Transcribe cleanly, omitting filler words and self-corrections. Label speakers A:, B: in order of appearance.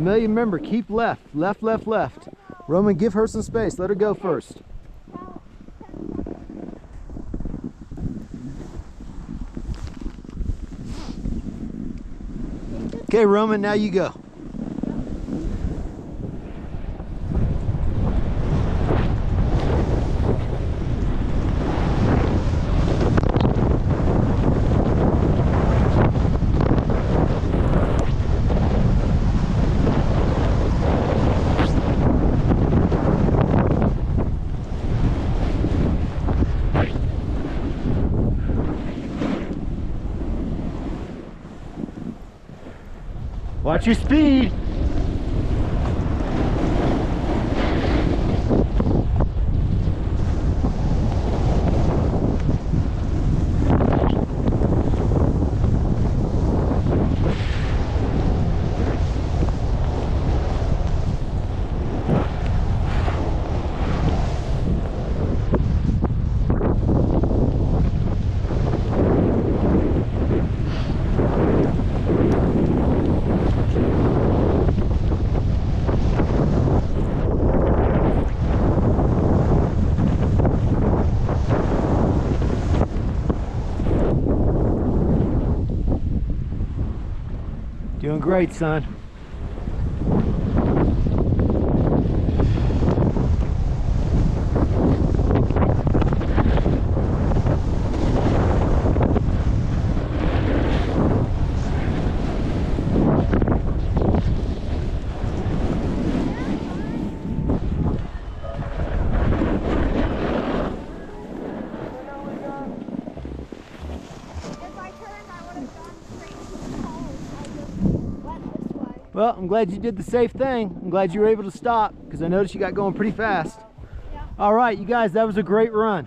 A: Amelia, remember, keep left. Left, left, left. Roman, give her some space. Let her go first. Okay, Roman, now you go. Watch your speed. Doing great, son. Well, I'm glad you did the safe thing. I'm glad you were able to stop because I noticed you got going pretty fast.
B: Yeah.
A: All right, you guys, that was a great run.